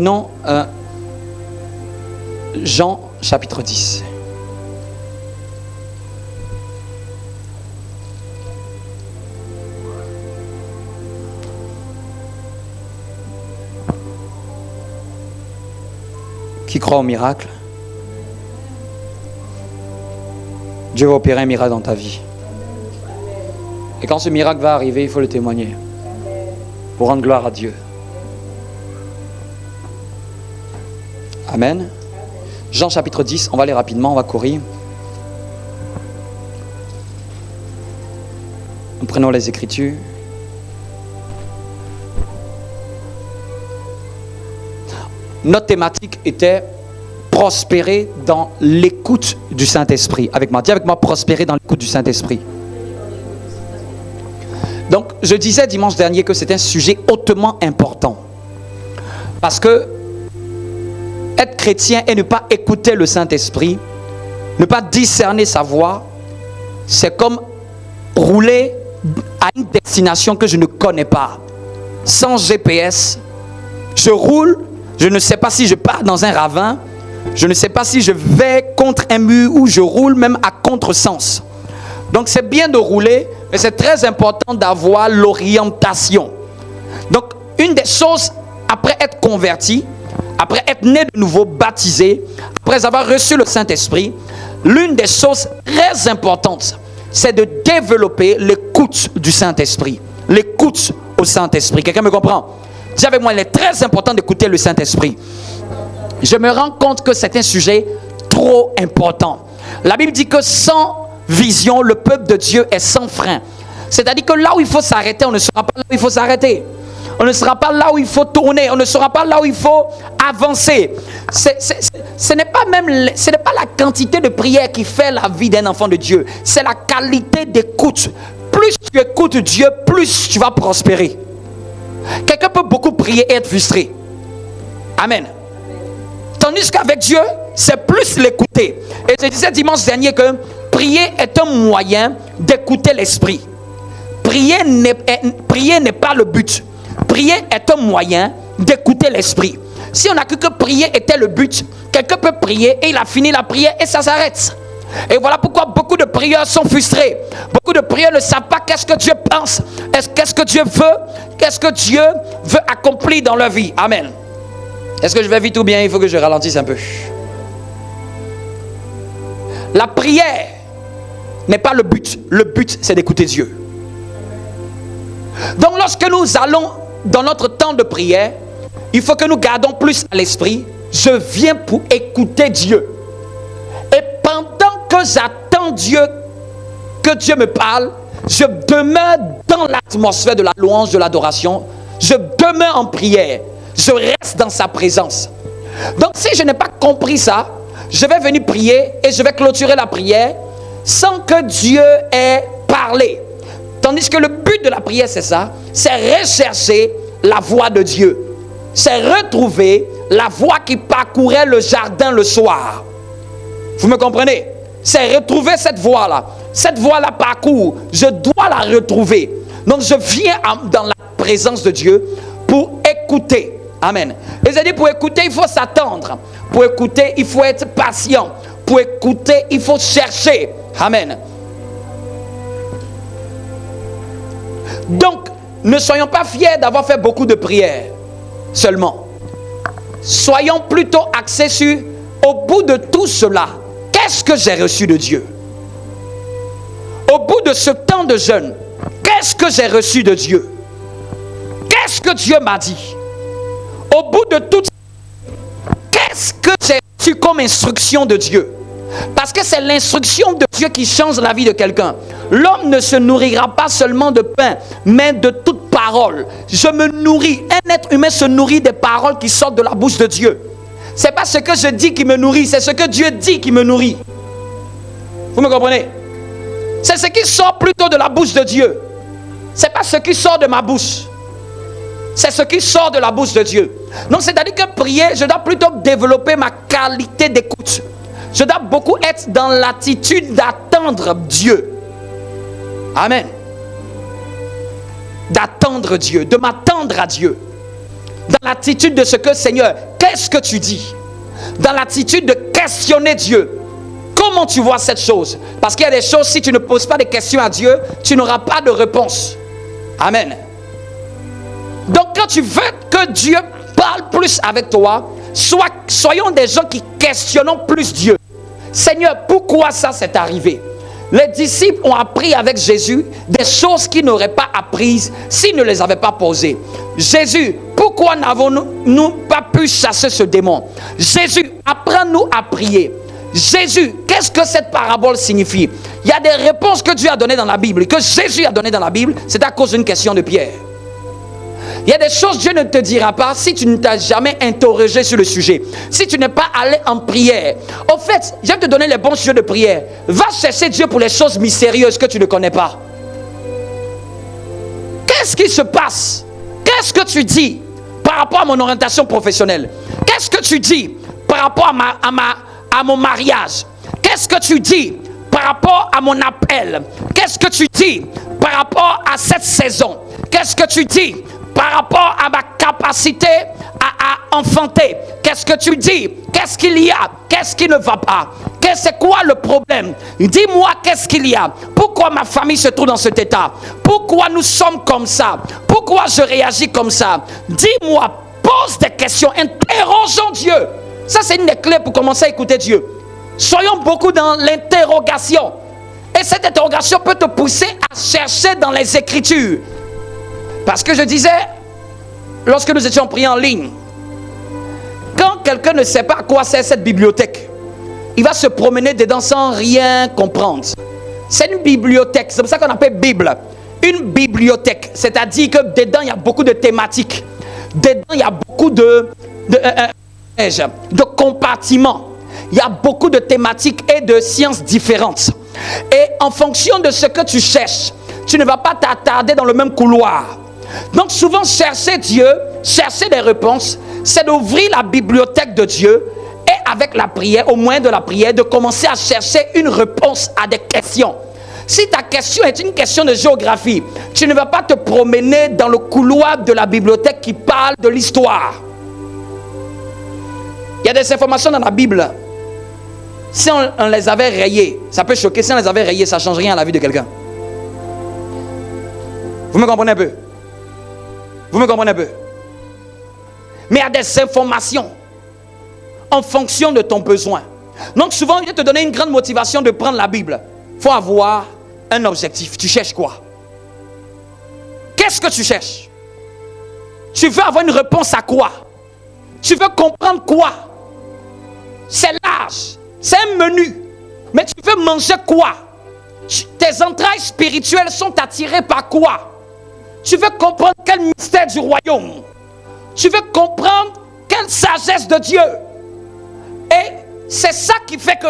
Prenons Jean chapitre 10. Qui croit au miracle? Dieu va opérer un miracle dans ta vie. Et quand ce miracle va arriver, il faut le témoigner pour rendre gloire à Dieu. Amen. Jean chapitre 10, on va aller rapidement, on va courir. Nous prenons les Écritures. Notre thématique était prospérer dans l'écoute du Saint-Esprit. Avec moi, dis avec moi, prospérer dans l'écoute du Saint-Esprit. Donc, je disais dimanche dernier que c'est un sujet hautement important. Parce que être chrétien et ne pas écouter le Saint-Esprit, ne pas discerner sa voix, c'est comme rouler à une destination que je ne connais pas. Sans GPS, je roule, je ne sais pas si je pars dans un ravin, je ne sais pas si je vais contre un mur ou je roule même à contresens. Donc c'est bien de rouler, mais c'est très important d'avoir l'orientation. Donc une des choses, après être converti, après être né de nouveau, baptisé, après avoir reçu le Saint-Esprit, l'une des choses très importantes, c'est de développer l'écoute du Saint-Esprit. L'écoute au Saint-Esprit. Quelqu'un me comprend? Dis avec moi, il est très important d'écouter le Saint-Esprit. Je me rends compte que c'est un sujet trop important. La Bible dit que sans vision, le peuple de Dieu est sans frein. C'est-à-dire que là où il faut s'arrêter, on ne sera pas là où il faut s'arrêter. On ne sera pas là où il faut tourner. On ne sera pas là où il faut avancer. Ce n'est pas la quantité de prière qui fait la vie d'un enfant de Dieu. C'est la qualité d'écoute. Plus tu écoutes Dieu, plus tu vas prospérer. Quelqu'un peut beaucoup prier et être frustré. Amen. Tandis qu'avec Dieu, c'est plus l'écouter. Et je disais dimanche dernier que prier est un moyen d'écouter l'esprit. Prier n'est pas le but. Prier est un moyen d'écouter l'esprit. Si on a cru que prier était le but, quelqu'un peut prier et il a fini la prière et ça s'arrête. Et voilà pourquoi beaucoup de prieurs sont frustrés. Beaucoup de prieurs ne savent pas qu'est-ce que Dieu pense, qu'est-ce que Dieu veut, qu'est-ce que Dieu veut accomplir dans leur vie. Amen. Est-ce que je vais vite ou bien il faut que je ralentisse un peu? La prière n'est pas le but. Le but, c'est d'écouter Dieu. Donc lorsque nous allons dans notre temps de prière, il faut que nous gardons plus à l'esprit. Je viens pour écouter Dieu. Et pendant que j'attends Dieu, que Dieu me parle, je demeure dans l'atmosphère de la louange, de l'adoration. Je demeure en prière. Je reste dans sa présence. Donc si je n'ai pas compris ça, je vais venir prier et je vais clôturer la prière sans que Dieu ait parlé. Tandis que le but de la prière, c'est ça, c'est rechercher la voix de Dieu. C'est retrouver la voix qui parcourait le jardin le soir. Vous me comprenez? C'est retrouver cette voix-là. Cette voix-là parcourt. Je dois la retrouver. Donc je viens dans la présence de Dieu pour écouter. Amen. Et j'ai dit, pour écouter, il faut s'attendre. Pour écouter, il faut être patient. Pour écouter, il faut chercher. Amen. Donc, ne soyons pas fiers d'avoir fait beaucoup de prières seulement. Soyons plutôt axés sur, au bout de tout cela, qu'est-ce que j'ai reçu de Dieu? Au bout de ce temps de jeûne, qu'est-ce que j'ai reçu de Dieu? Qu'est-ce que Dieu m'a dit? Au bout de tout, qu'est-ce que j'ai reçu comme instruction de Dieu? Parce que c'est l'instruction de Dieu qui change la vie de quelqu'un. L'homme ne se nourrira pas seulement de pain, mais de toute parole. Je me nourris. Un être humain se nourrit des paroles qui sortent de la bouche de Dieu. Ce n'est pas ce que je dis qui me nourrit, c'est ce que Dieu dit qui me nourrit. Vous me comprenez? C'est ce qui sort plutôt de la bouche de Dieu. Ce n'est pas ce qui sort de ma bouche. C'est ce qui sort de la bouche de Dieu. Donc c'est-à-dire que prier, je dois plutôt développer ma qualité d'écoute. Je dois beaucoup être dans l'attitude d'attendre Dieu. Amen. D'attendre Dieu, de m'attendre à Dieu. dans l'attitude de ce que, Seigneur, qu'est-ce que tu dis? Dans l'attitude de questionner Dieu. Comment tu vois cette chose? Parce qu'il y a des choses, si tu ne poses pas de questions à Dieu, tu n'auras pas de réponse. Amen. Donc quand tu veux que Dieu parle plus avec toi, soyons des gens qui questionnons plus Dieu. Seigneur, pourquoi ça s'est arrivé? Les disciples ont appris avec Jésus des choses qu'ils n'auraient pas apprises s'ils ne les avaient pas posées. Jésus, pourquoi n'avons-nous pas pu chasser ce démon? Jésus, apprends-nous à prier. Jésus, qu'est-ce que cette parabole signifie? Il y a des réponses que Dieu a données dans la Bible, que Jésus a données dans la Bible, c'est à cause d'une question de Pierre. Il y a des choses que Dieu ne te dira pas si tu ne t'as jamais interrogé sur le sujet. Si tu n'es pas allé en prière. Au fait, je vais te donner les bons sujets de prière. Va chercher Dieu pour les choses mystérieuses que tu ne connais pas. Qu'est-ce qui se passe? Qu'est-ce que tu dis par rapport à mon orientation professionnelle? Qu'est-ce que tu dis par rapport à mon mariage? Qu'est-ce que tu dis par rapport à mon appel? Qu'est-ce que tu dis par rapport à cette saison? Qu'est-ce que tu dis par rapport à ma capacité à enfanter? Qu'est-ce que tu dis? Qu'est-ce qu'il y a? Qu'est-ce qui ne va pas? C'est quoi le problème? Dis-moi qu'est-ce qu'il y a? Pourquoi ma famille se trouve dans cet état? Pourquoi nous sommes comme ça? Pourquoi je réagis comme ça? Dis-moi, pose des questions, interrogeons Dieu. Ça, c'est une des clés pour commencer à écouter Dieu. Soyons beaucoup dans l'interrogation. Et cette interrogation peut te pousser à chercher dans les Écritures. Parce que je disais, lorsque nous étions priés en ligne, quand quelqu'un ne sait pas à quoi sert cette bibliothèque, il va se promener dedans sans rien comprendre. C'est une bibliothèque, c'est pour ça qu'on appelle Bible. Une bibliothèque, c'est-à-dire que dedans il y a beaucoup de thématiques. Dedans il y a beaucoup de compartiments. Il y a beaucoup de thématiques et de sciences différentes. Et en fonction de ce que tu cherches, tu ne vas pas t'attarder dans le même couloir. Donc souvent chercher Dieu, chercher des réponses, c'est d'ouvrir la bibliothèque de Dieu et avec la prière, au moyen de la prière, de commencer à chercher une réponse à des questions. Si ta question est une question de géographie, tu ne vas pas te promener dans le couloir de la bibliothèque qui parle de l'histoire. Il y a des informations dans la Bible. Si on les avait rayées, ça peut choquer. Si on les avait rayées, ça ne change rien à la vie de quelqu'un. Vous me comprenez un peu? Vous me comprenez un peu? Mais il y a des informations en fonction de ton besoin. Donc souvent, il va te donner une grande motivation de prendre la Bible. Il faut avoir un objectif. Tu cherches quoi? Qu'est-ce que tu cherches? Tu veux avoir une réponse à quoi? Tu veux comprendre quoi? C'est large. C'est un menu. Mais tu veux manger quoi? Tes entrailles spirituelles sont attirées par quoi? Tu veux comprendre quel mystère du royaume? Tu veux comprendre quelle sagesse de Dieu? Et c'est ça qui fait que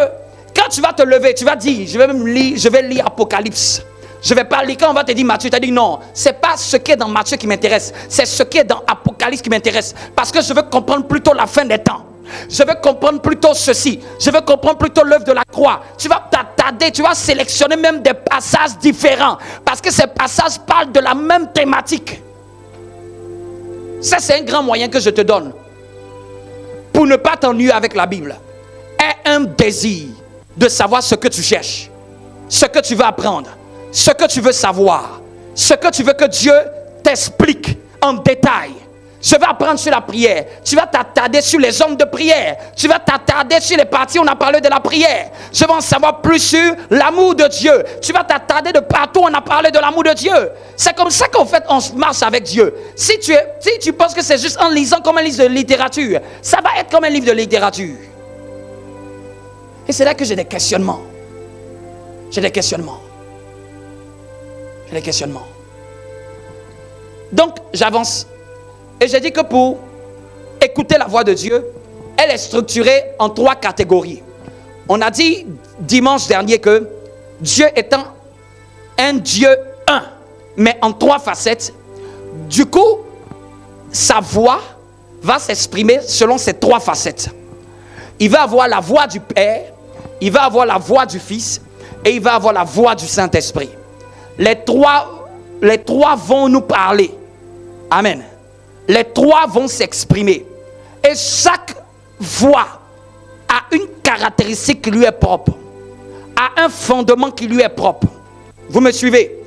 quand tu vas te lever, tu vas dire, je vais lire Apocalypse. Je ne vais pas lire. Quand on va te dire Matthieu, tu as dit non, ce n'est pas ce qui est dans Matthieu qui m'intéresse. C'est ce qui est dans Apocalypse qui m'intéresse. Parce que je veux comprendre plutôt la fin des temps. Je veux comprendre plutôt ceci. Je veux comprendre plutôt l'œuvre de la croix. Tu vas t'attarder, tu vas sélectionner même des passages différents. Parce que ces passages parlent de la même thématique. Ça, c'est un grand moyen que je te donne. Pour ne pas t'ennuyer avec la Bible. Aie un désir de savoir ce que tu cherches. Ce que tu veux apprendre. Ce que tu veux savoir. Ce que tu veux que Dieu t'explique en détail. Je vais apprendre sur la prière. Tu vas t'attarder sur les hommes de prière. Tu vas t'attarder sur les parties où on a parlé de la prière. Je vais en savoir plus sur l'amour de Dieu. Tu vas t'attarder de partout où on a parlé de l'amour de Dieu. C'est comme ça qu'en fait on marche avec Dieu. Si tu penses que c'est juste en lisant comme un livre de littérature, ça va être comme un livre de littérature. Et c'est là que j'ai des questionnements. J'ai des questionnements. Donc j'avance. Et j'ai dit que pour écouter la voix de Dieu, elle est structurée en 3 catégories. On a dit dimanche dernier que Dieu étant un Dieu un, mais en 3 facettes, du coup, sa voix va s'exprimer selon ces 3 facettes. Il va avoir la voix du Père, il va avoir la voix du Fils et il va avoir la voix du Saint-Esprit. Les trois vont nous parler. Amen. les trois vont s'exprimer. Et chaque voix a une caractéristique qui lui est propre, a un fondement qui lui est propre. Vous me suivez?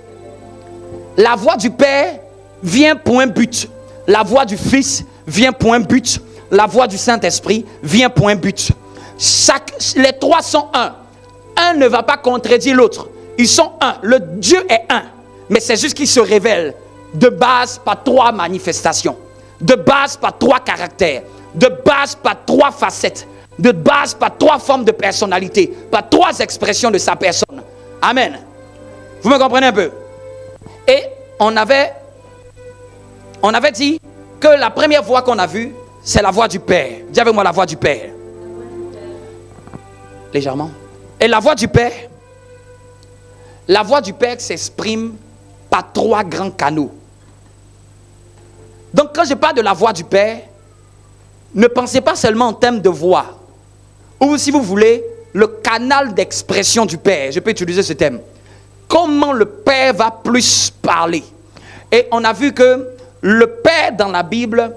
La voix du Père vient pour un but. La voix du Fils vient pour un but. La voix du Saint-Esprit vient pour un but. Les trois sont un. Un ne va pas contredire l'autre. Ils sont un. Le Dieu est un. Mais c'est juste qu'il se révèle de base par trois manifestations. De base par trois caractères. De base par trois facettes. De base par trois formes de personnalité. Par trois expressions de sa personne. Amen. Vous me comprenez un peu? Et on avait dit que la première voix qu'on a vue, c'est la voix du Père. Dis avec moi la voix du Père. Légèrement. Et la voix du Père s'exprime par trois grands canaux. Donc quand je parle de la voix du Père, ne pensez pas seulement en termes de voix. Ou si vous voulez, le canal d'expression du Père. Je peux utiliser ce terme. Comment le Père va plus parler. Et on a vu que le Père dans la Bible,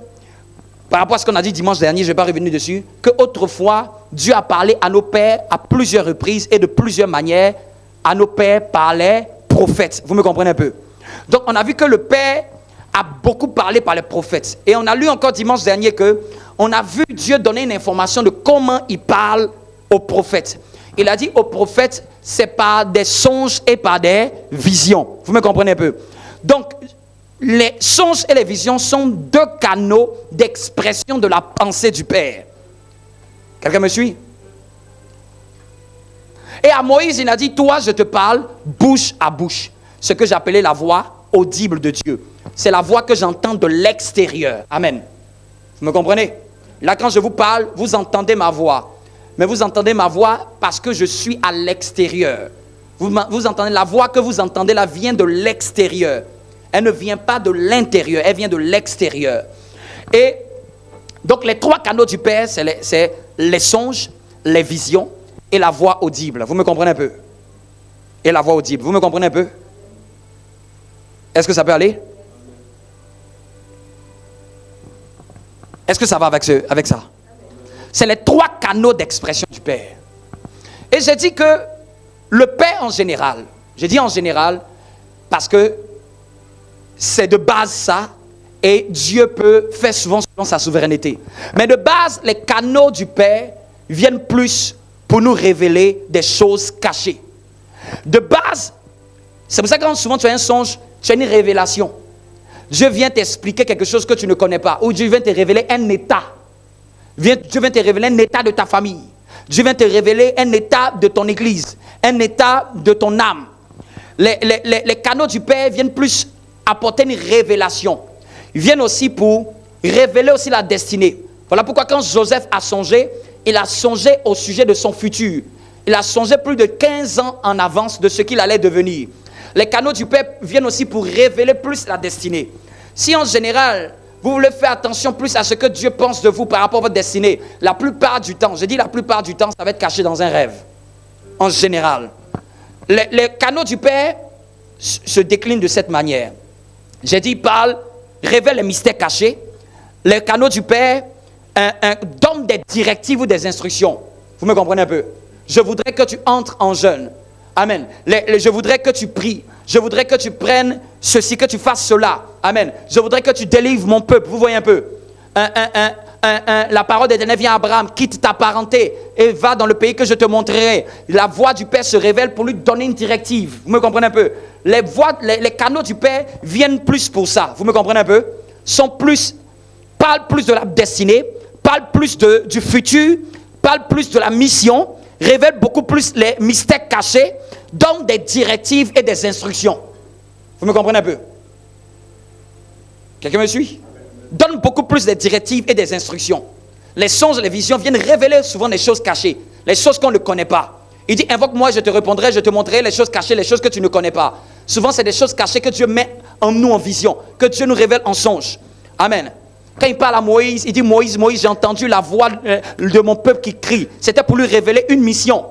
par rapport à ce qu'on a dit dimanche dernier, je ne vais pas revenir dessus, qu'autrefois, Dieu a parlé à nos pères à plusieurs reprises et de plusieurs manières. À nos pères parlaient prophètes. Vous me comprenez un peu? Donc on a vu que le Père a beaucoup parlé par les prophètes. Et on a lu encore dimanche dernier que on a vu Dieu donner une information de comment il parle aux prophètes. Il a dit aux prophètes, c'est par des songes et par des visions. Vous me comprenez un peu? Donc, les songes et les visions sont deux canaux d'expression de la pensée du Père. Quelqu'un me suit? Et à Moïse, il a dit, toi, je te parle bouche à bouche. Ce que j'appelais la voix audible de Dieu. C'est la voix que j'entends de l'extérieur. Amen. Vous me comprenez? Là, quand je vous parle, vous entendez ma voix. Mais vous entendez ma voix parce que je suis à l'extérieur. Vous entendez la voix que vous entendez là vient de l'extérieur. Elle ne vient pas de l'intérieur, elle vient de l'extérieur. Et donc les trois canaux du Père, c'est les songes, les visions et la voix audible. Vous me comprenez un peu? Et la voix audible. Vous me comprenez un peu? Est-ce que ça peut aller? Est-ce que ça va avec ça? C'est les trois canaux d'expression du Père. Et j'ai dit que le Père en général, j'ai dit en général parce que c'est de base ça, et Dieu peut faire souvent selon sa souveraineté. Mais de base, les canaux du Père viennent plus pour nous révéler des choses cachées. De base, c'est pour ça que quand souvent tu as un songe, tu as une révélation. Dieu vient t'expliquer quelque chose que tu ne connais pas, ou Dieu vient te révéler un état. Dieu vient te révéler un état de ta famille. Dieu vient te révéler un état de ton église, un état de ton âme. Les canaux du Père viennent plus apporter une révélation. Ils viennent aussi pour révéler aussi la destinée. Voilà pourquoi quand Joseph a songé, il a songé au sujet de son futur. Il a songé plus de 15 ans en avance de ce qu'il allait devenir. Les canaux du Père viennent aussi pour révéler plus la destinée. Si en général, vous voulez faire attention plus à ce que Dieu pense de vous par rapport à votre destinée, la plupart du temps, je dis la plupart du temps, ça va être caché dans un rêve. En général. Les canaux du Père se déclinent de cette manière. J'ai dit, parle, révèle les mystères cachés. Les canaux du Père donnent des directives ou des instructions. Vous me comprenez un peu? Je voudrais que tu entres en jeûne. Amen. Je voudrais que tu pries. Je voudrais que tu prennes ceci, que tu fasses cela. Amen. Je voudrais que tu délivres mon peuple. Vous voyez un peu? La parole d'Éternel vient à Abraham. Quitte ta parenté et va dans le pays que je te montrerai. La voix du Père se révèle pour lui donner une directive. Vous me comprenez un peu? Les canaux du Père viennent plus pour ça. Vous me comprenez un peu? Parlent plus de la destinée, parlent plus du futur, parlent plus de la mission, révèlent beaucoup plus les mystères cachés, donnent des directives et des instructions. Vous me comprenez un peu? Quelqu'un me suit? Donne beaucoup plus de directives et des instructions. Les songes et les visions viennent révéler souvent des choses cachées, les choses qu'on ne connaît pas. Il dit, invoque-moi, je te répondrai, je te montrerai les choses cachées, les choses que tu ne connais pas. Souvent, c'est des choses cachées que Dieu met en nous en vision, que Dieu nous révèle en songe. Amen. Quand il parle à Moïse, il dit, Moïse, j'ai entendu la voix de mon peuple qui crie. C'était pour lui révéler une mission.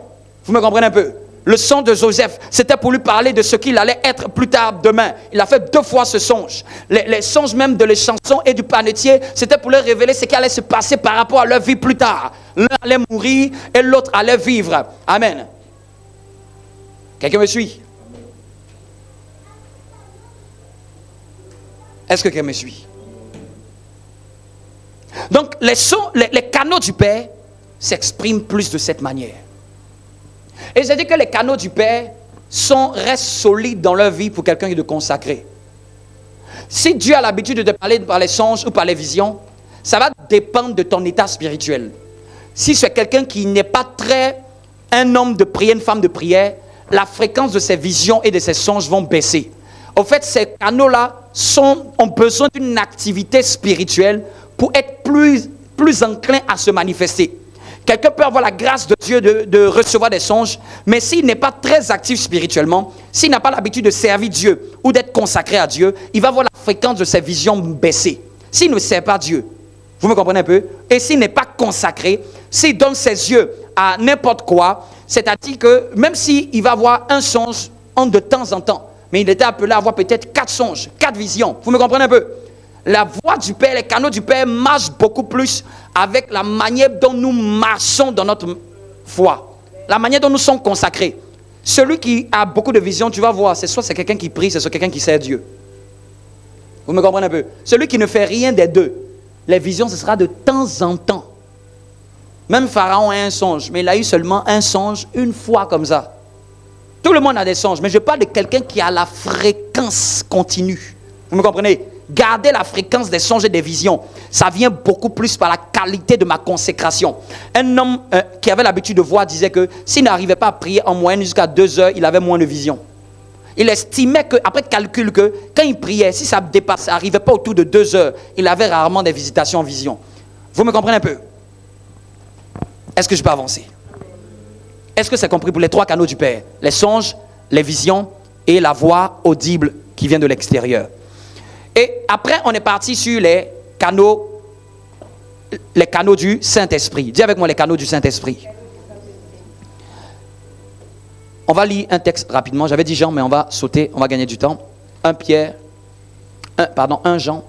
Vous me comprenez un peu? Le songe de Joseph, c'était pour lui parler de ce qu'il allait être plus tard demain. Il a fait 2 fois ce songe. Les songes même de les chansons et du panetier, c'était pour leur révéler ce qui allait se passer par rapport à leur vie plus tard. L'un allait mourir et l'autre allait vivre. Amen. Quelqu'un me suit? Est-ce que quelqu'un me suit? Donc, les canaux du Père s'expriment plus de cette manière. Et j'ai dit que les canaux du Père restent solides dans leur vie pour quelqu'un qui est de consacré. Si Dieu a l'habitude de te parler par les songes ou par les visions, ça va dépendre de ton état spirituel. Si c'est quelqu'un qui n'est pas un homme de prière, une femme de prière, la fréquence de ses visions et de ses songes vont baisser. Au fait, ces canaux-là ont besoin d'une activité spirituelle pour être plus enclin à se manifester. Quelqu'un peut avoir la grâce de Dieu de recevoir des songes, mais s'il n'est pas très actif spirituellement, s'il n'a pas l'habitude de servir Dieu ou d'être consacré à Dieu, il va voir la fréquence de ses visions baisser. S'il ne sert pas Dieu, vous me comprenez un peu? Et s'il n'est pas consacré, s'il donne ses yeux à n'importe quoi, c'est-à-dire que même s'il va avoir un songe de temps en temps, mais il était appelé à avoir peut-être 4 songes, 4 visions. Vous me comprenez un peu? La voix du Père, les canaux du Père marchent beaucoup plus avec la manière dont nous marchons dans notre foi. La manière dont nous sommes consacrés. Celui qui a beaucoup de visions, tu vas voir, c'est quelqu'un qui prie, c'est soit quelqu'un qui sert Dieu. Vous me comprenez un peu? Celui qui ne fait rien des deux, les visions, ce sera de temps en temps. Même Pharaon a un songe, mais il a eu seulement un songe une fois comme ça. Tout le monde a des songes, mais je parle de quelqu'un qui a la fréquence continue. Vous me comprenez? Garder la fréquence des songes et des visions, ça vient beaucoup plus par la qualité de ma consécration. Un homme qui avait l'habitude de voir disait que s'il n'arrivait pas à prier en moyenne jusqu'à 2 heures, il avait moins de vision. Il estimait que, après calcul, que quand il priait, si ça dépassait, n'arrivait pas autour de 2 heures, il avait rarement des visitations en vision. Vous me comprenez un peu? Est-ce que je peux avancer? Est-ce que c'est compris pour les 3 canaux du Père? Les songes, les visions et la voix audible qui vient de l'extérieur. Et après, on est parti sur les canaux du Saint-Esprit. Dis avec moi les canaux du Saint-Esprit. On va lire un texte rapidement. J'avais dit Jean, mais on va sauter, on va gagner du temps. 1 Jean.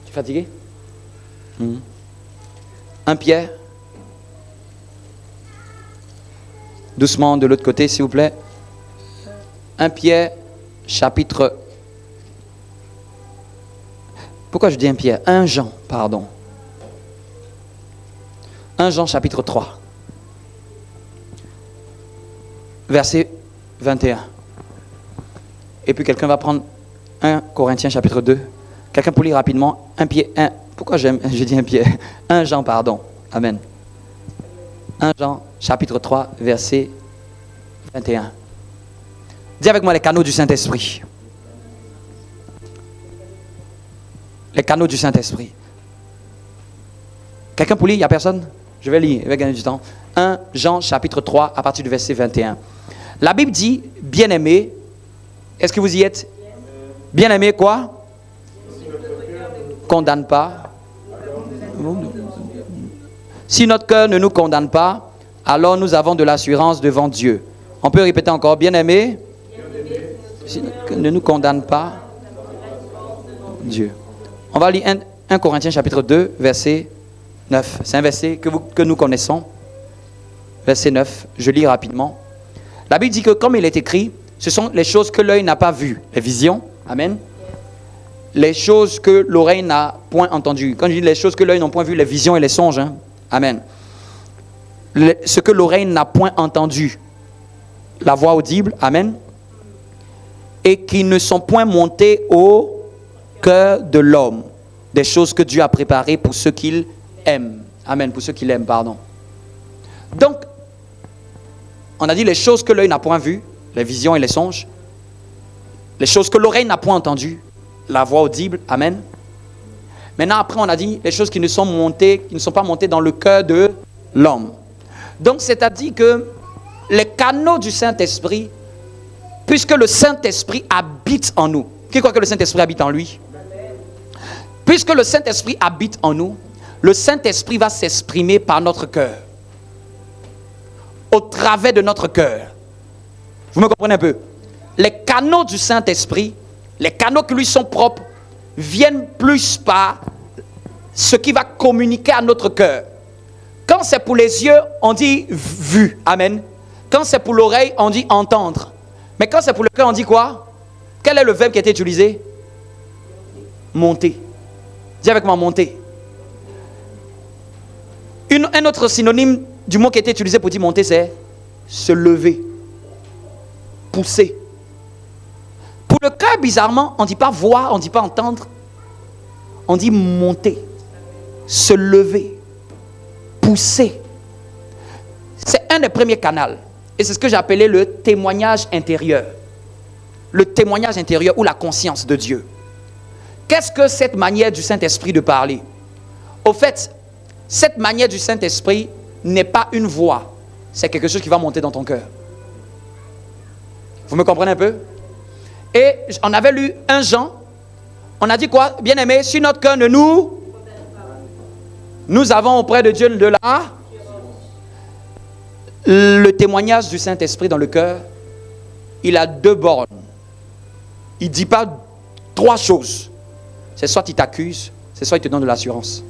Tu es fatigué? 1 Pierre. Doucement de l'autre côté, s'il vous plaît. 1 Pierre, chapitre... Pourquoi je dis 1 Pierre? 1 Jean, pardon. 1 Jean, chapitre 3. Verset 21. Et puis quelqu'un va prendre 1 Corinthiens, chapitre 2. Quelqu'un pour lire rapidement. 1 Pierre... Pourquoi j'ai dit 1 Pierre? 1 Jean, pardon. Amen. 1 Jean, chapitre 3, verset 21. Dis avec moi les canaux du Saint-Esprit. Les canaux du Saint-Esprit. Quelqu'un pour lire? Il n'y a personne? Je vais lire, je vais gagner du temps. 1 Jean chapitre 3 à partir du verset 21. La Bible dit, bien-aimés, est-ce que vous y êtes? Bien-aimés quoi? Condamne pas. Si notre cœur ne nous condamne pas, alors nous avons de l'assurance devant Dieu. On peut répéter encore, bien-aimés, si notre cœur ne nous condamne pas, Dieu. On va lire 1 Corinthiens chapitre 2, verset 9. C'est un verset que nous connaissons. Verset 9, je lis rapidement. La Bible dit que comme il est écrit, ce sont les choses que l'œil n'a pas vues, les visions. Amen. Les choses que l'oreille n'a point entendues. Quand je dis les choses que l'œil n'a point vues, les visions et les songes. Hein. Amen. Ce que l'oreille n'a point entendu, la voix audible. Amen. Et qui ne sont point montées au cœur de l'homme. Des choses que Dieu a préparées pour ceux qu'il aime. Amen. Pour ceux qu'il aime, pardon. Donc, on a dit les choses que l'œil n'a point vues, les visions et les songes. Les choses que l'oreille n'a point entendues, la voix audible. Amen. Maintenant, après, on a dit les choses qui ne sont pas montées dans le cœur de l'homme. Donc, c'est-à-dire que les canaux du Saint-Esprit, puisque le Saint-Esprit habite en nous. Qui croit que le Saint-Esprit habite en lui? Puisque le Saint-Esprit habite en nous, le Saint-Esprit va s'exprimer par notre cœur, au travers de notre cœur. Vous me comprenez un peu? Les canaux du Saint-Esprit, les canaux qui lui sont propres, viennent plus par ce qui va communiquer à notre cœur. Quand c'est pour les yeux, on dit vu. Amen. Quand c'est pour l'oreille, on dit entendre. Mais quand c'est pour le cœur, on dit quoi? Quel est le verbe qui a été utilisé? Monter. Dis avec moi, monter. Un autre synonyme du mot qui a été utilisé pour dire monter, c'est se lever, pousser. Pour le cœur, bizarrement, on ne dit pas voir, on ne dit pas entendre. On dit monter, se lever, pousser. C'est un des premiers canaux. Et c'est ce que j'ai appelé le témoignage intérieur. Le témoignage intérieur ou la conscience de Dieu. Qu'est-ce que cette manière du Saint-Esprit de parler? Au fait, cette manière du Saint-Esprit n'est pas une voix. C'est quelque chose qui va monter dans ton cœur. Vous me comprenez un peu? Et on avait lu 1 Jean. On a dit quoi? Bien-aimé, si notre cœur ne nous avons auprès de Dieu de la... Le témoignage du Saint-Esprit dans le cœur, il a 2 bornes. Il ne dit pas 3 choses. C'est soit il t'accuse, c'est soit il te donne de l'assurance.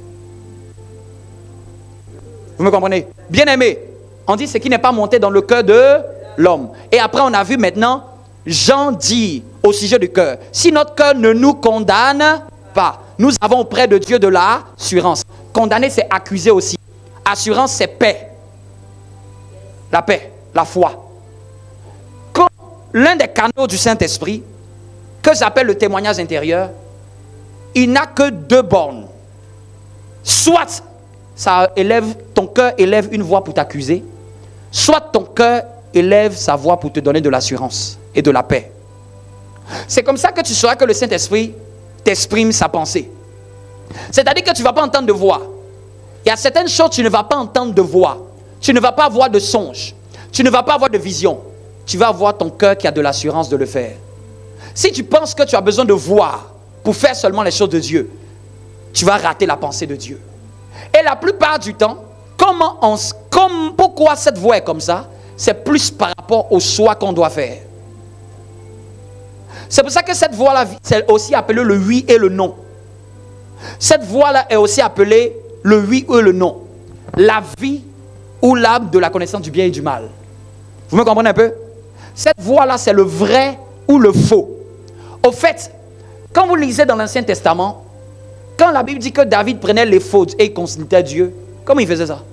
Vous me comprenez? Bien-aimé, on dit ce qui n'est pas monté dans le cœur de l'homme. Et après, on a vu maintenant, Jean dit au sujet du cœur, si notre cœur ne nous condamne pas, nous avons auprès de Dieu de l'assurance. Condamner, c'est accuser aussi. Assurance, c'est paix. La paix, la foi. Quand l'un des canaux du Saint-Esprit, que j'appelle le témoignage intérieur, il n'a que 2 bornes. Soit ça élève, ton cœur élève une voix pour t'accuser, soit ton cœur élève sa voix pour te donner de l'assurance et de la paix. C'est comme ça que tu sauras que le Saint-Esprit t'exprime sa pensée. C'est-à-dire que tu ne vas pas entendre de voix. Il y a certaines choses que tu ne vas pas entendre de voix. Tu ne vas pas avoir de songe. Tu ne vas pas avoir de vision. Tu vas avoir ton cœur qui a de l'assurance de le faire. Si tu penses que tu as besoin de voir pour faire seulement les choses de Dieu, tu vas rater la pensée de Dieu. Et la plupart du temps, pourquoi cette voix est comme ça? C'est plus par rapport au choix qu'on doit faire. C'est pour ça que cette voix-là, c'est aussi appelé le oui et le non. Cette voix-là est aussi appelée le oui et le non. La vie ou l'âme de la connaissance du bien et du mal. Vous me comprenez un peu? Cette voix-là, c'est le vrai ou le faux. Au fait, quand vous lisez dans l'Ancien Testament, quand la Bible dit que David prenait l'éphod et il consultait Dieu, comment il faisait ça?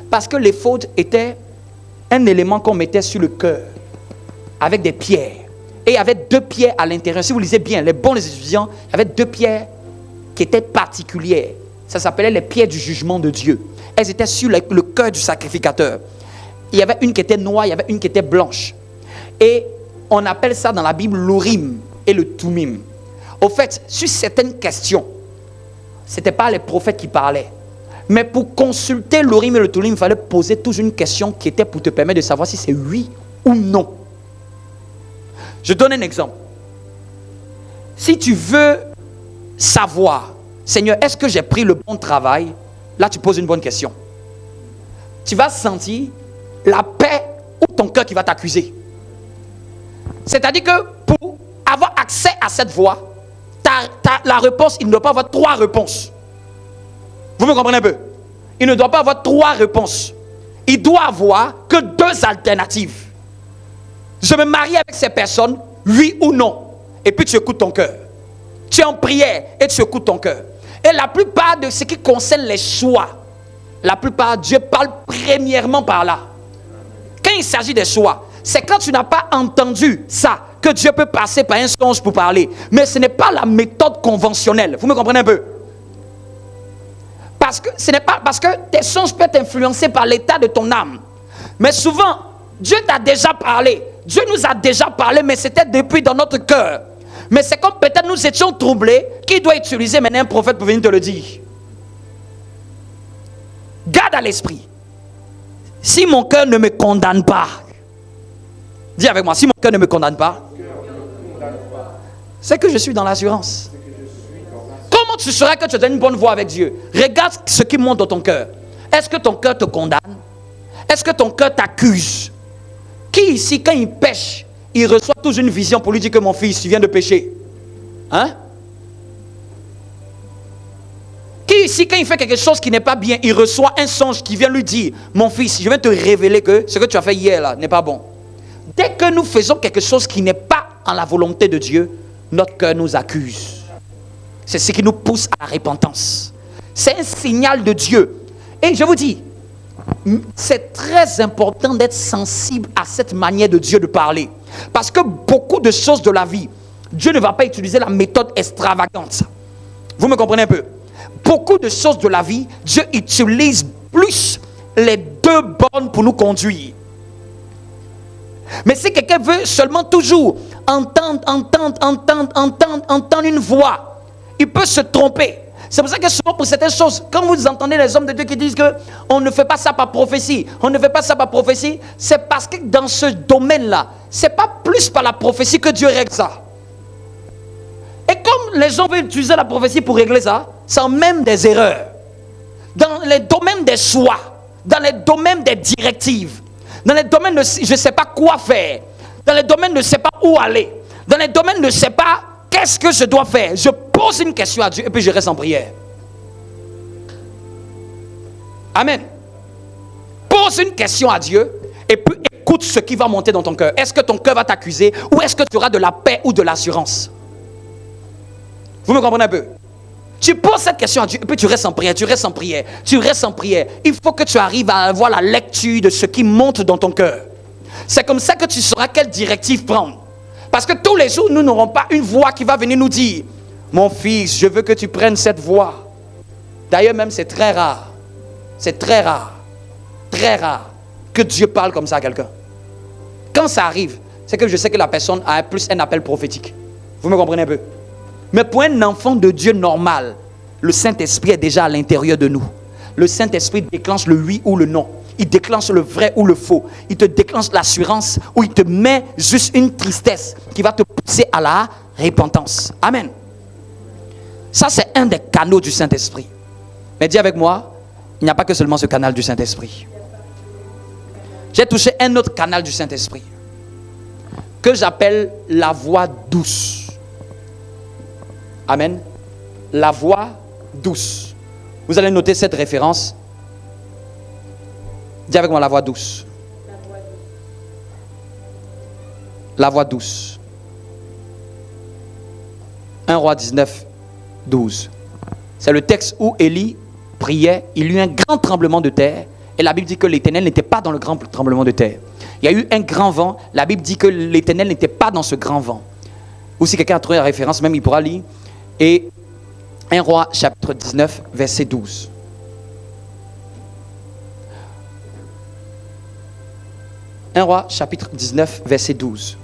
Parce que l'éphod était un élément qu'on mettait sur le cœur, avec des pierres. Et il y avait 2 pierres à l'intérieur. Si vous lisez bien, les étudiants, il y avait 2 pierres qui étaient particulières. Ça s'appelait les pierres du jugement de Dieu. Elles étaient sur le cœur du sacrificateur. Il y avait une qui était noire, il y avait une qui était blanche. Et on appelle ça dans la Bible l'Urim et le Tumim. Au fait, sur certaines questions, ce n'était pas les prophètes qui parlaient. Mais pour consulter l'Urim et le Tumim, il fallait poser toujours une question qui était pour te permettre de savoir si c'est oui ou non. Je donne un exemple. Si tu veux savoir, Seigneur, est-ce que j'ai pris le bon travail? Là, tu poses une bonne question. Tu vas sentir la paix ou ton cœur qui va t'accuser. C'est-à-dire que pour avoir accès à cette voie, la réponse, il ne doit pas avoir 3 réponses. Vous me comprenez un peu? Il ne doit pas avoir 3 réponses. Il doit avoir que 2 alternatives. Je me marie avec ces personnes, oui ou non. Et puis tu écoutes ton cœur. Tu es en prière et tu écoutes ton cœur. Et la plupart de ce qui concerne les choix, la plupart, Dieu parle premièrement par là. Quand il s'agit des choix, c'est quand tu n'as pas entendu ça que Dieu peut passer par un songe pour parler. Mais ce n'est pas la méthode conventionnelle. Vous me comprenez un peu? Parce que tes songes peuvent être influencés par l'état de ton âme. Mais souvent, Dieu t'a déjà parlé. Dieu nous a déjà parlé, mais c'était depuis dans notre cœur. Mais c'est comme peut-être nous étions troublés, qui doit utiliser maintenant un prophète pour venir te le dire. Garde à l'esprit. Si mon cœur ne me condamne pas, dis avec moi, si mon cœur ne me condamne pas, c'est que je suis dans l'assurance. Comment tu sauras que tu as une bonne voie avec Dieu, regarde ce qui monte dans ton cœur. Est-ce que ton cœur te condamne? Est-ce que ton cœur t'accuse? Qui ici, quand il pêche, il reçoit toujours une vision pour lui dire que mon fils, tu viens de pécher? Hein? Qui ici, quand il fait quelque chose qui n'est pas bien, il reçoit un songe qui vient lui dire, mon fils, je viens te révéler que ce que tu as fait hier là n'est pas bon. Dès que nous faisons quelque chose qui n'est pas en la volonté de Dieu, notre cœur nous accuse. C'est ce qui nous pousse à la repentance. C'est un signal de Dieu. Et je vous dis, c'est très important d'être sensible à cette manière de Dieu de parler. Parce que beaucoup de choses de la vie, Dieu ne va pas utiliser la méthode extravagante. Vous me comprenez un peu? Beaucoup de choses de la vie, Dieu utilise plus les deux bornes pour nous conduire. Mais si quelqu'un veut seulement toujours entendre une voix, il peut se tromper. C'est pour ça que souvent pour certaines choses, quand vous entendez les hommes de Dieu qui disent qu'on ne fait pas ça par prophétie, c'est parce que dans ce domaine-là, c'est pas plus par la prophétie que Dieu règle ça. Et comme les gens veulent utiliser la prophétie pour régler ça, c'est même des erreurs. Dans les domaines des choix, dans les domaines des directives, dans les domaines de je ne sais pas quoi faire, dans les domaines de je ne sais pas où aller, dans les domaines de je ne sais pas qu'est-ce que je dois faire, je pose une question à Dieu et puis je reste en prière. Amen. Pose une question à Dieu et puis écoute ce qui va monter dans ton cœur. Est-ce que ton cœur va t'accuser ou est-ce que tu auras de la paix ou de l'assurance? Vous me comprenez un peu? Tu poses cette question à Dieu et puis tu restes en prière. Il faut que tu arrives à avoir la lecture de ce qui monte dans ton cœur. C'est comme ça que tu sauras quelle directive prendre. Parce que tous les jours, nous n'aurons pas une voix qui va venir nous dire, mon fils, je veux que tu prennes cette voie. D'ailleurs même, c'est très rare que Dieu parle comme ça à quelqu'un. Quand ça arrive, c'est que je sais que la personne a plus un appel prophétique. Vous me comprenez un peu? Mais pour un enfant de Dieu normal, le Saint-Esprit est déjà à l'intérieur de nous. Le Saint-Esprit déclenche le oui ou le non. Il déclenche le vrai ou le faux. Il te déclenche l'assurance ou il te met juste une tristesse qui va te pousser à la repentance. Amen. Ça, c'est un des canaux du Saint-Esprit. Mais dis avec moi, il n'y a pas que seulement ce canal du Saint-Esprit. J'ai touché un autre canal du Saint-Esprit que j'appelle la voix douce. Amen. La voix douce. Vous allez noter cette référence. Dis avec moi la voix douce. La voix douce. 1 Roi 19, 12. C'est le texte où Élie priait. Il y eut un grand tremblement de terre. Et la Bible dit que l'Éternel n'était pas dans le grand tremblement de terre. Il y a eu un grand vent. La Bible dit que l'Éternel n'était pas dans ce grand vent. Ou si quelqu'un a trouvé la référence, même il pourra lire. Et 1 Roi chapitre 19, verset 12. Un Roi chapitre 19, verset 12.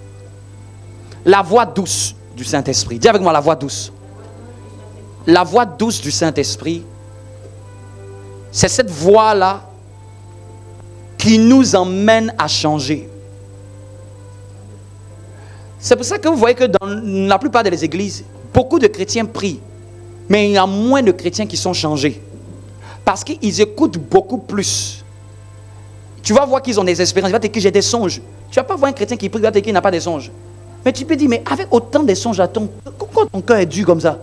La voix douce du Saint-Esprit. Dis avec moi la voix douce. La voix douce du Saint-Esprit, c'est cette voix-là qui nous emmène à changer. C'est pour ça que vous voyez que dans la plupart des églises, beaucoup de chrétiens prient, mais il y a moins de chrétiens qui sont changés. Parce qu'ils écoutent beaucoup plus. Tu vas voir qu'ils ont des espérances, il va te dire que j'ai des songes. Tu ne vas pas voir un chrétien qui prie, il va te dire qu'il n'a pas de songes. Mais tu peux dire, mais avec autant de songes à pourquoi ton cœur est dur comme ça?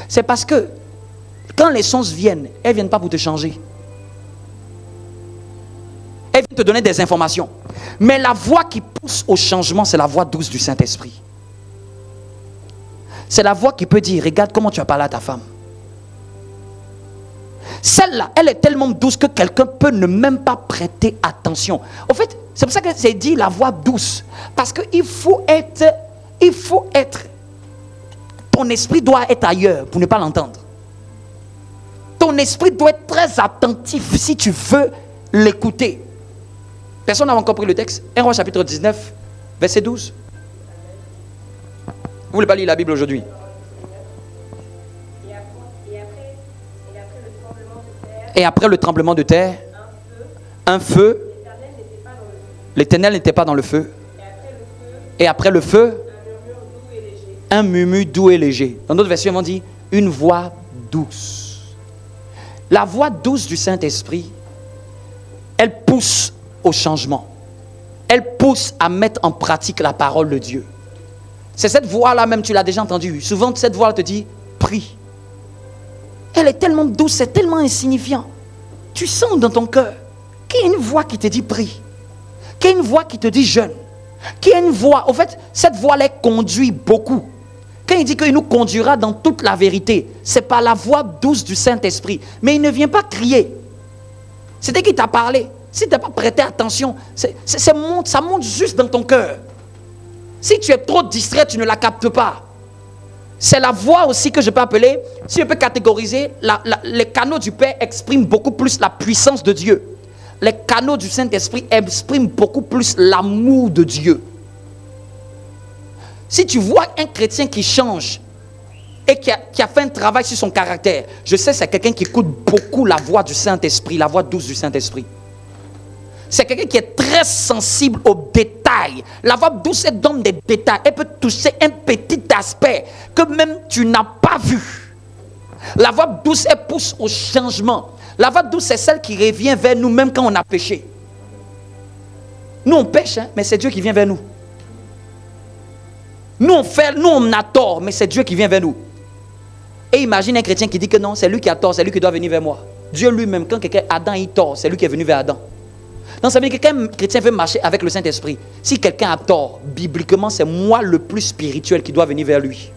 C'est parce que quand les songes viennent, elles ne viennent pas pour te changer. Elles viennent te donner des informations. Mais la voix qui pousse au changement, c'est la voix douce du Saint-Esprit. C'est la voix qui peut dire, regarde comment tu as parlé à ta femme. Celle-là, elle est tellement douce que quelqu'un peut ne même pas prêter attention. En fait, c'est pour ça que c'est dit la voix douce. Parce qu'il faut être, ton esprit doit être ailleurs pour ne pas l'entendre. Ton esprit doit être très attentif si tu veux l'écouter. Personne n'a encore pris le texte. 1 Roi chapitre 19, verset 12. Vous voulez pas lire la Bible aujourd'hui? Et après le tremblement de terre, un feu. L'Éternel n'était pas dans le feu. Et après le feu, un murmure doux et léger. Dans d'autres versions, on dit une voix douce. La voix douce du Saint-Esprit, elle pousse au changement. Elle pousse à mettre en pratique la parole de Dieu. C'est cette voix-là même, tu l'as déjà entendue. Souvent, cette voix te dit, prie. Elle est tellement douce, c'est tellement insignifiant. Tu sens dans ton cœur qu'il y a une voix qui te dit, prie. Qu'il y a une voix qui te dit, jeûne. Qu'il y a une voix, au fait, cette voix-là conduit beaucoup. Quand il dit qu'il nous conduira dans toute la vérité, c'est par la voix douce du Saint-Esprit. Mais il ne vient pas crier. C'était qui t'a parlé. Si tu n'as pas prêté attention, ça monte juste dans ton cœur. Si tu es trop distrait, tu ne la captes pas. C'est la voix aussi que je peux appeler, si je peux catégoriser, les canaux du Père expriment beaucoup plus la puissance de Dieu. Les canaux du Saint-Esprit expriment beaucoup plus l'amour de Dieu. Si tu vois un chrétien qui change et qui a fait un travail sur son caractère, je sais c'est quelqu'un qui écoute beaucoup la voix du Saint-Esprit, la voix douce du Saint-Esprit. C'est quelqu'un qui est très sensible aux détails. La voix douce, elle donne des détails. Elle peut toucher un petit aspect que même tu n'as pas vu. La voix douce, elle pousse au changement. La voix douce, c'est celle qui revient vers nous même quand on a péché. Nous, on pêche, mais c'est Dieu qui vient vers nous. Nous, on a tort, mais c'est Dieu qui vient vers nous. Et imagine un chrétien qui dit que non, c'est lui qui a tort, c'est lui qui doit venir vers moi. Dieu lui-même, quand Adam a tort, c'est lui qui est venu vers Adam. Donc ça veut dire que quand un chrétien veut marcher avec le Saint-Esprit, si quelqu'un a tort, bibliquement, c'est moi le plus spirituel qui doit venir vers lui.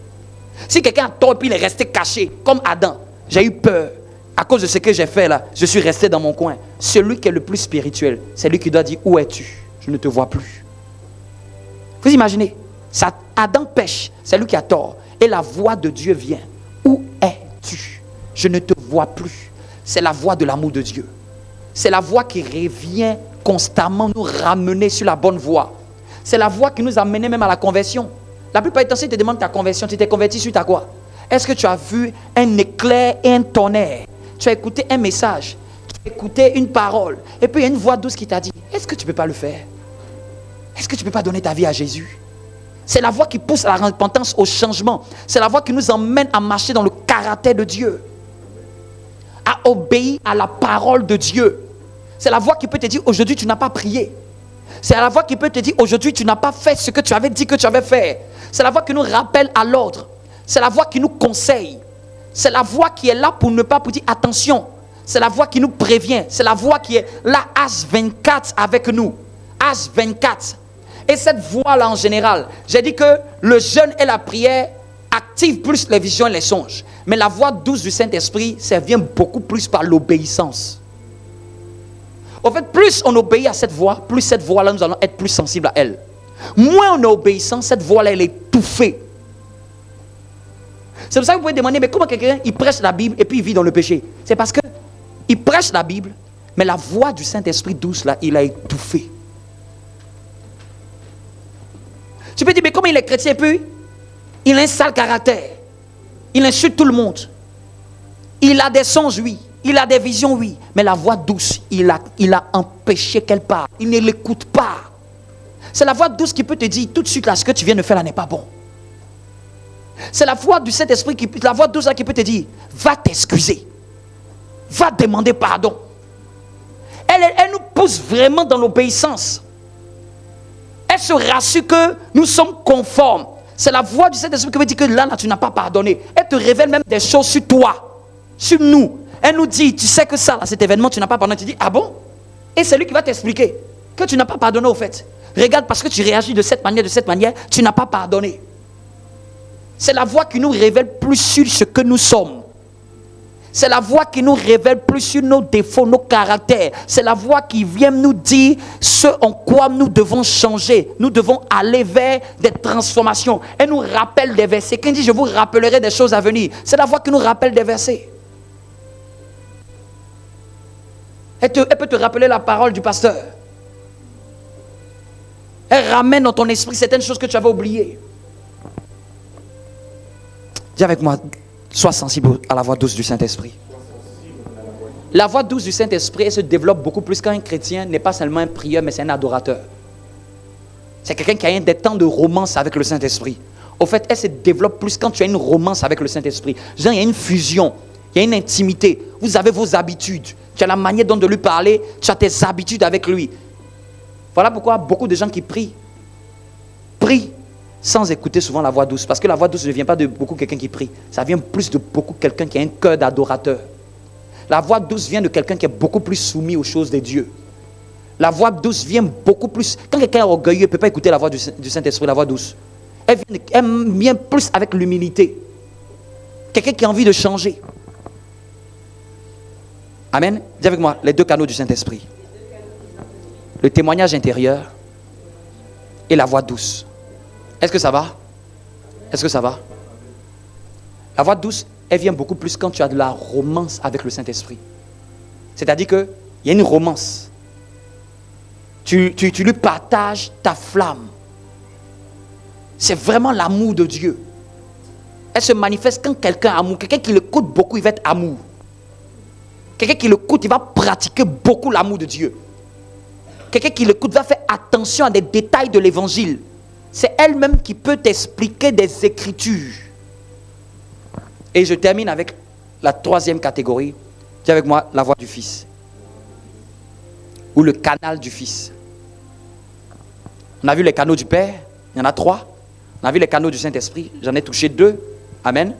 Si quelqu'un a tort et puis il est resté caché, comme Adam, j'ai eu peur. À cause de ce que j'ai fait là, je suis resté dans mon coin. Celui qui est le plus spirituel, c'est lui qui doit dire, où es-tu? Je ne te vois plus. Vous imaginez, ça, Adam pêche, c'est lui qui a tort. Et la voix de Dieu vient. Où es-tu? Je ne te vois plus. C'est la voix de l'amour de Dieu. C'est la voix qui revient constamment nous ramener sur la bonne voie. C'est la voix qui nous a menés même à la conversion. La plupart du temps, si tu te demandes ta conversion, tu t'es converti suite à quoi? Est-ce que tu as vu un éclair et un tonnerre? Tu as écouté un message, tu as écouté une parole, et puis il y a une voix douce qui t'a dit, est-ce que tu ne peux pas le faire? Est-ce que tu ne peux pas donner ta vie à Jésus? C'est la voix qui pousse à la repentance, au changement. C'est la voix qui nous emmène à marcher dans le caractère de Dieu, à obéir à la parole de Dieu. C'est la voix qui peut te dire, aujourd'hui tu n'as pas prié. C'est la voix qui peut te dire, aujourd'hui tu n'as pas fait ce que tu avais dit que tu avais fait. C'est la voix qui nous rappelle à l'ordre. C'est la voix qui nous conseille. C'est la voix qui est là pour ne pas pour dire attention. C'est la voix qui nous prévient. C'est la voix qui est là H24 avec nous. H24. Et cette voix-là en général, j'ai dit que le jeûne et la prière activent plus les visions et les songes. Mais la voix douce du Saint-Esprit, ça vient beaucoup plus par l'obéissance. En fait, plus on obéit à cette voix, plus cette voix-là, nous allons être plus sensibles à elle. Moins on est obéissant, cette voix-là, elle est étouffée. C'est pour ça que vous pouvez demander, mais comment quelqu'un, il prêche la Bible et puis il vit dans le péché? C'est parce qu'il prêche la Bible, mais la voix du Saint-Esprit douce, là, il a étouffé. Tu peux dire, mais comment il est chrétien, puis il a un sale caractère. Il insulte tout le monde. Il a des songes, oui. Il a des visions, oui. Mais la voix douce, il a empêché qu'elle parle. Il ne l'écoute pas. C'est la voix douce qui peut te dire tout de suite là, ce que tu viens de faire là n'est pas bon. C'est la voix du Saint-Esprit, la voix douce là qui peut te dire, va t'excuser. Va demander pardon. Elle nous pousse vraiment dans l'obéissance. Elle se rassure que nous sommes conformes. C'est la voix du Saint-Esprit qui veut dire que là, tu n'as pas pardonné. Elle te révèle même des choses sur toi, sur nous. Elle nous dit, tu sais que ça, là, cet événement, tu n'as pas pardonné. Tu dis, ah bon? Et c'est lui qui va t'expliquer que tu n'as pas pardonné au fait. Regarde, parce que tu réagis de cette manière, tu n'as pas pardonné. C'est la voix qui nous révèle plus sur ce que nous sommes. C'est la voix qui nous révèle plus sur nos défauts, nos caractères. C'est la voix qui vient nous dire ce en quoi nous devons changer. Nous devons aller vers des transformations. Elle nous rappelle des versets. Quand il dit, je vous rappellerai des choses à venir. C'est la voix qui nous rappelle des versets. Elle peut te rappeler la parole du pasteur. Elle ramène dans ton esprit certaines choses que tu avais oubliées. Dis avec moi, sois sensible à la voix douce du Saint-Esprit. La voix douce du Saint-Esprit, elle se développe beaucoup plus quand un chrétien n'est pas seulement un prieur, mais c'est un adorateur. C'est quelqu'un qui a des temps de romance avec le Saint-Esprit. Au fait, elle se développe plus quand tu as une romance avec le Saint-Esprit. Genre, il y a une fusion, il y a une intimité. Vous avez vos habitudes. Tu as la manière dont de lui parler, tu as tes habitudes avec lui. Voilà pourquoi beaucoup de gens qui prient sans écouter souvent la voix douce. Parce que la voix douce ne vient pas de beaucoup quelqu'un qui prie. Ça vient plus de beaucoup quelqu'un qui a un cœur d'adorateur. La voix douce vient de quelqu'un qui est beaucoup plus soumis aux choses de Dieu. La voix douce vient beaucoup plus... Quand quelqu'un est orgueilleux, il ne peut pas écouter la voix du Saint-Esprit, la voix douce. Elle vient plus avec l'humilité. Quelqu'un qui a envie de changer. Amen. Dis avec moi, les deux canaux du Saint-Esprit. Le témoignage intérieur et la voix douce. Est-ce que ça va? Est-ce que ça va? La voix douce, elle vient beaucoup plus quand tu as de la romance avec le Saint-Esprit. C'est-à-dire qu'il y a une romance. Tu lui partages ta flamme. C'est vraiment l'amour de Dieu. Elle se manifeste quand quelqu'un a amour. Quelqu'un qui l'écoute beaucoup, il va être amour. Quelqu'un qui l'écoute, il va pratiquer beaucoup l'amour de Dieu. Quelqu'un qui l'écoute va faire attention à des détails de l'évangile. C'est elle-même qui peut t'expliquer des écritures. Et je termine avec la troisième catégorie. Dis avec moi, la voix du Fils. Ou le canal du Fils. On a vu les canaux du Père, il y en a 3. On a vu les canaux du Saint-Esprit, j'en ai touché 2. Amen.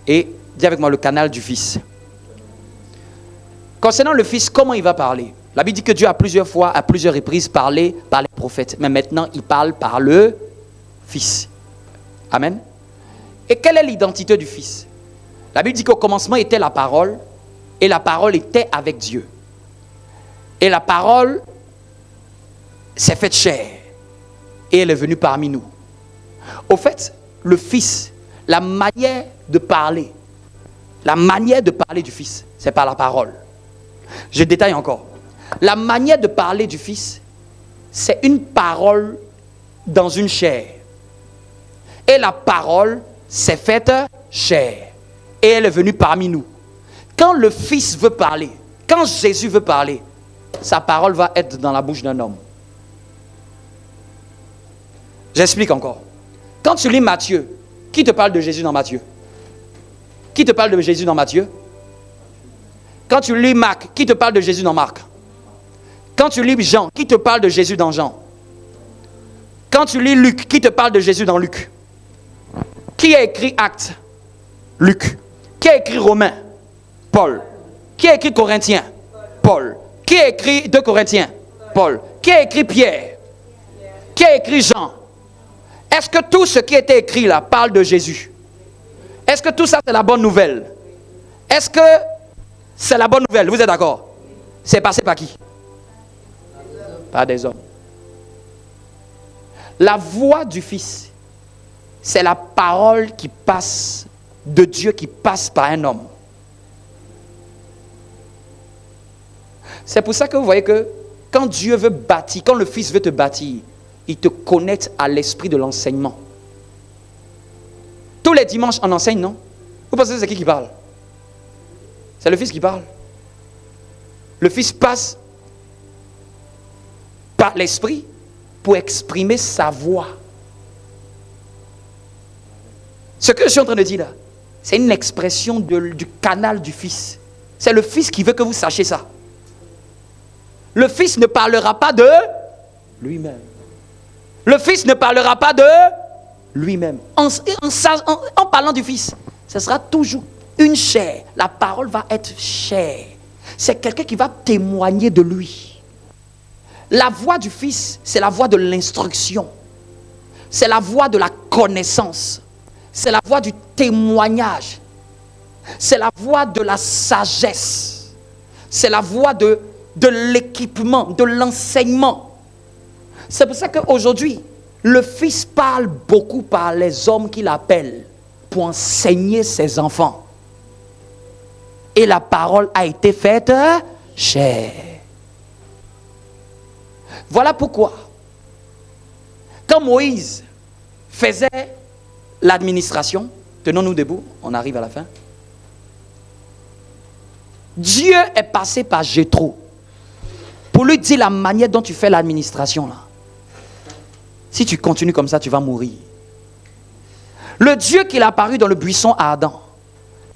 Et dis avec moi le canal du Fils. Concernant le Fils, comment il va parler? La Bible dit que Dieu a plusieurs fois, à plusieurs reprises, parlé par les prophètes. Mais maintenant, il parle par le Fils. Amen. Et quelle est l'identité du Fils? La Bible dit qu'au commencement était la parole, et la parole était avec Dieu. Et la parole s'est faite chair, et elle est venue parmi nous. Au fait, le Fils, la manière de parler du Fils, c'est par la parole. Je détaille encore. La manière de parler du Fils, c'est une parole dans une chair. Et la parole s'est faite chair. Et elle est venue parmi nous. Quand le Fils veut parler, quand Jésus veut parler, sa parole va être dans la bouche d'un homme. J'explique encore. Quand tu lis Matthieu, qui te parle de Jésus dans Matthieu? Qui te parle de Jésus dans Matthieu? Quand tu lis Marc, qui te parle de Jésus dans Marc? Quand tu lis Jean, qui te parle de Jésus dans Jean? Quand tu lis Luc, qui te parle de Jésus dans Luc? Qui a écrit Actes? Luc. Qui a écrit Romains? Paul. Qui a écrit Corinthiens? Paul. Qui a écrit 2 Corinthiens? Paul. Qui a écrit Pierre? Qui a écrit Jean? Est-ce que tout ce qui était écrit là parle de Jésus? Est-ce que tout ça c'est la bonne nouvelle? Est-ce que c'est la bonne nouvelle? Vous êtes d'accord? C'est passé par qui? Par des hommes. La voix du Fils, c'est la parole qui passe de Dieu, qui passe par un homme. C'est pour ça que vous voyez que quand Dieu veut bâtir, quand le Fils veut te bâtir, il te connecte à l'esprit de l'enseignement. Tous les dimanches, on enseigne, non? Vous pensez que c'est qui parle? C'est le Fils qui parle. Le Fils passe par l'esprit pour exprimer sa voix. Ce que je suis en train de dire là, c'est une expression du canal du Fils. C'est le Fils qui veut que vous sachiez ça. Le Fils ne parlera pas de lui-même. Le Fils ne parlera pas de lui-même. En parlant du Fils, ce sera toujours une chair. La parole va être chair. C'est quelqu'un qui va témoigner de lui. La voix du Fils, c'est la voix de l'instruction. C'est la voix de la connaissance. C'est la voix du témoignage. C'est la voix de la sagesse. C'est la voix de l'équipement, de l'enseignement. C'est pour ça qu'aujourd'hui, le Fils parle beaucoup par les hommes qu'il appelle pour enseigner ses enfants. Et la parole a été faite chair. Voilà pourquoi, quand Moïse faisait l'administration, tenons-nous debout, on arrive à la fin. Dieu est passé par Jéthro pour lui dire la manière dont tu fais l'administration là. Si tu continues comme ça, tu vas mourir. Le Dieu qui est apparu dans le buisson à Adam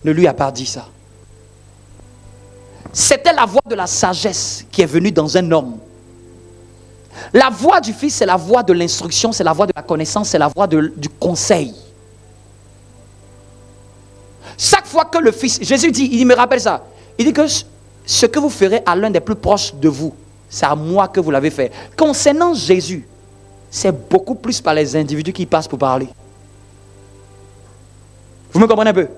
ne lui a pas dit ça. C'était la voix de la sagesse qui est venue dans un homme. La voix du Fils, c'est la voix de l'instruction, c'est la voix de la connaissance, c'est la voix du conseil. Chaque fois que le Fils, Jésus dit, il me rappelle ça, il dit que ce que vous ferez à l'un des plus proches de vous, c'est à moi que vous l'avez fait. Concernant Jésus, c'est beaucoup plus par les individus qui passent pour parler. Vous me comprenez un peu?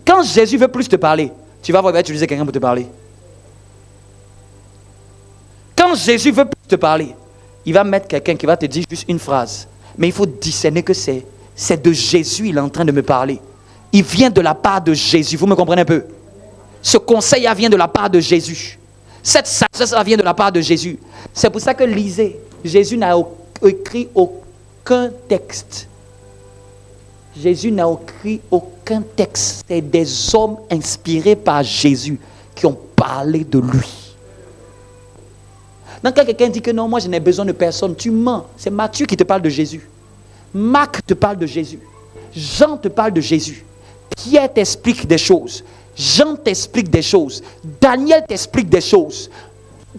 Quand Jésus veut plus te parler, tu vas voir, il va utiliser quelqu'un pour te parler. Quand Jésus veut plus te parler, il va mettre quelqu'un qui va te dire juste une phrase. Mais il faut discerner que c'est de Jésus, il est en train de me parler. Il vient de la part de Jésus. Vous me comprenez un peu? Ce conseil vient de la part de Jésus. Cette sagesse vient de la part de Jésus. C'est pour ça que lisez, Jésus n'a écrit aucun texte. Jésus n'a écrit aucun texte. C'est des hommes inspirés par Jésus qui ont parlé de lui. Donc quand quelqu'un dit que non, moi je n'ai besoin de personne, tu mens. C'est Matthieu qui te parle de Jésus. Marc te parle de Jésus. Jean te parle de Jésus. Pierre t'explique des choses. Jean t'explique des choses. Daniel t'explique des choses.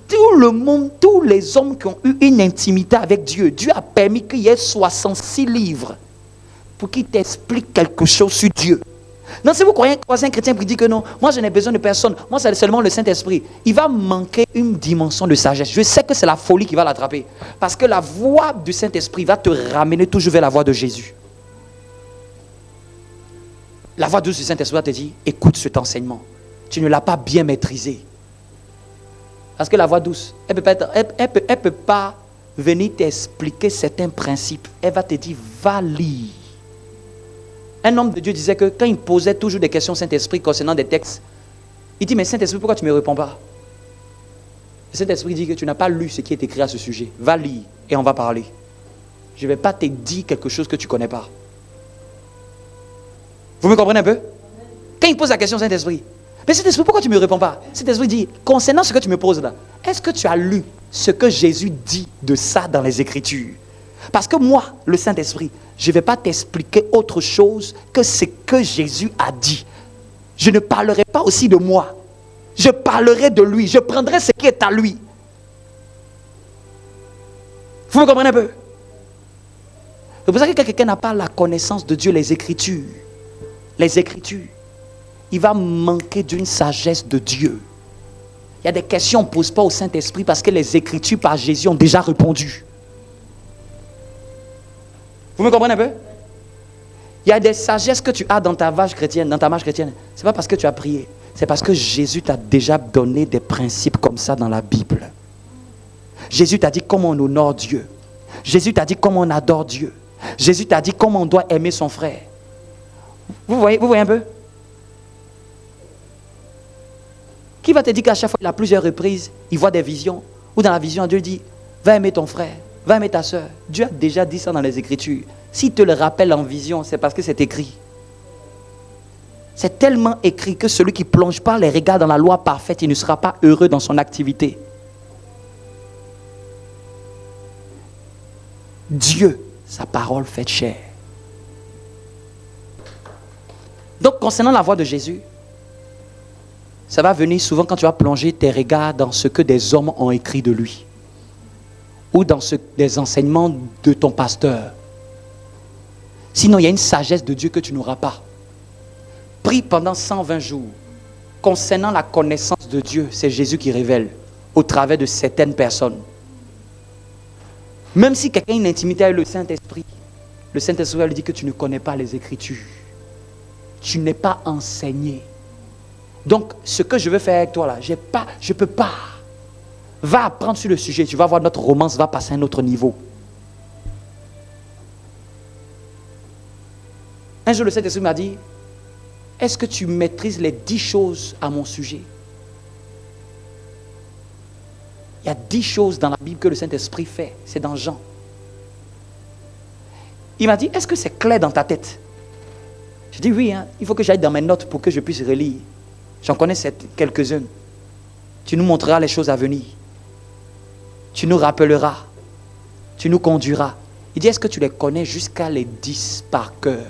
Tout le monde, tous les hommes qui ont eu une intimité avec Dieu, Dieu a permis qu'il y ait 66 livres pour qu'ils t'expliquent quelque chose sur Dieu. Non, si vous croyez un chrétien qui dit que non, moi je n'ai besoin de personne, moi c'est seulement le Saint-Esprit, il va manquer une dimension de sagesse. Je sais que c'est la folie qui va l'attraper. Parce que la voix du Saint-Esprit va te ramener toujours vers la voix de Jésus. La voix douce du Saint-Esprit va te dire, écoute cet enseignement. Tu ne l'as pas bien maîtrisé. Parce que la voix douce, elle ne peut pas venir t'expliquer certains principes. Elle va te dire, va lire. Un homme de Dieu disait que quand il posait toujours des questions au Saint-Esprit concernant des textes, il dit, mais Saint-Esprit, pourquoi tu ne me réponds pas? Le Saint-Esprit dit que tu n'as pas lu ce qui est écrit à ce sujet. Va lire et on va parler. Je ne vais pas te dire quelque chose que tu ne connais pas. Vous me comprenez un peu? Quand il pose la question au Saint-Esprit, mais Saint-Esprit, pourquoi tu ne me réponds pas? Saint-Esprit dit, concernant ce que tu me poses là, est-ce que tu as lu ce que Jésus dit de ça dans les Écritures? Parce que moi, le Saint-Esprit, je ne vais pas t'expliquer autre chose que ce que Jésus a dit. Je ne parlerai pas aussi de moi. Je parlerai de lui. Je prendrai ce qui est à lui. Vous me comprenez un peu? C'est pour ça que quand quelqu'un n'a pas la connaissance de Dieu, les Écritures, il va manquer d'une sagesse de Dieu. Il y a des questions qu'on ne pose pas au Saint-Esprit parce que les Écritures par Jésus ont déjà répondu. Vous me comprenez un peu? Il y a des sagesses que tu as dans ta marche chrétienne, Ce n'est pas parce que tu as prié. C'est parce que Jésus t'a déjà donné des principes comme ça dans la Bible. Jésus t'a dit comment on honore Dieu. Jésus t'a dit comment on adore Dieu. Jésus t'a dit comment on doit aimer son frère. Vous voyez un peu? Qui va te dire qu'à chaque fois, il a plusieurs reprises, il voit des visions, ou dans la vision, Dieu dit, va aimer ton frère, va aimer ta soeur. Dieu a déjà dit ça dans les Écritures. S'il te le rappelle en vision, c'est parce que c'est écrit. C'est tellement écrit que celui qui ne plonge pas les regards dans la loi parfaite, il ne sera pas heureux dans son activité. Dieu, sa parole fait chair. Donc, concernant la voix de Jésus, ça va venir souvent quand tu vas plonger tes regards dans ce que des hommes ont écrit de lui. Ou dans des enseignements de ton pasteur. Sinon, il y a une sagesse de Dieu que tu n'auras pas. Prie pendant 120 jours. Concernant la connaissance de Dieu, c'est Jésus qui révèle au travers de certaines personnes. Même si quelqu'un a une intimité avec le Saint-Esprit va lui dire que tu ne connais pas les Écritures. Tu n'es pas enseigné. Donc, ce que je veux faire avec toi là, je ne peux pas. Va apprendre sur le sujet. Tu vas voir, notre romance va passer à un autre niveau. Un jour, le Saint-Esprit m'a dit, est-ce que tu maîtrises les 10 choses à mon sujet? Il y a 10 choses dans la Bible que le Saint-Esprit fait. C'est dans Jean. Il m'a dit, est-ce que c'est clair dans ta tête? Je dis oui, il faut que j'aille dans mes notes pour que je puisse relire. J'en connais quelques-unes. Tu nous montreras les choses à venir. Tu nous rappelleras. Tu nous conduiras. Il dit, est-ce que tu les connais jusqu'à les 10 par cœur?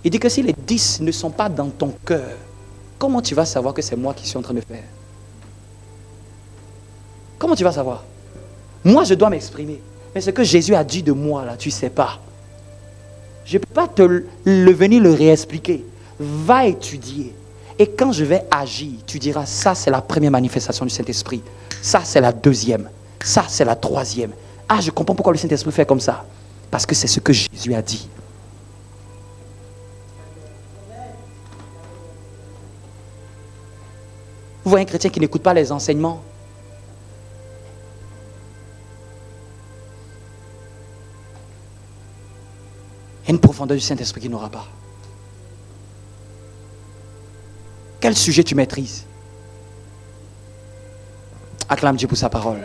Il dit que si les 10 ne sont pas dans ton cœur, comment tu vas savoir que c'est moi qui suis en train de faire? Comment tu vas savoir? Moi, je dois m'exprimer. Mais ce que Jésus a dit de moi, là, tu ne sais pas. Je ne peux pas venir le réexpliquer. Va étudier. Et quand je vais agir, tu diras, ça c'est la première manifestation du Saint-Esprit. Ça c'est la deuxième. Ça c'est la troisième. Ah, je comprends pourquoi le Saint-Esprit fait comme ça. Parce que c'est ce que Jésus a dit. Vous voyez un chrétien qui n'écoute pas les enseignements. Il y a une profondeur du Saint-Esprit qu'il n'aura pas. Quel sujet tu maîtrises? Acclame Dieu pour sa parole.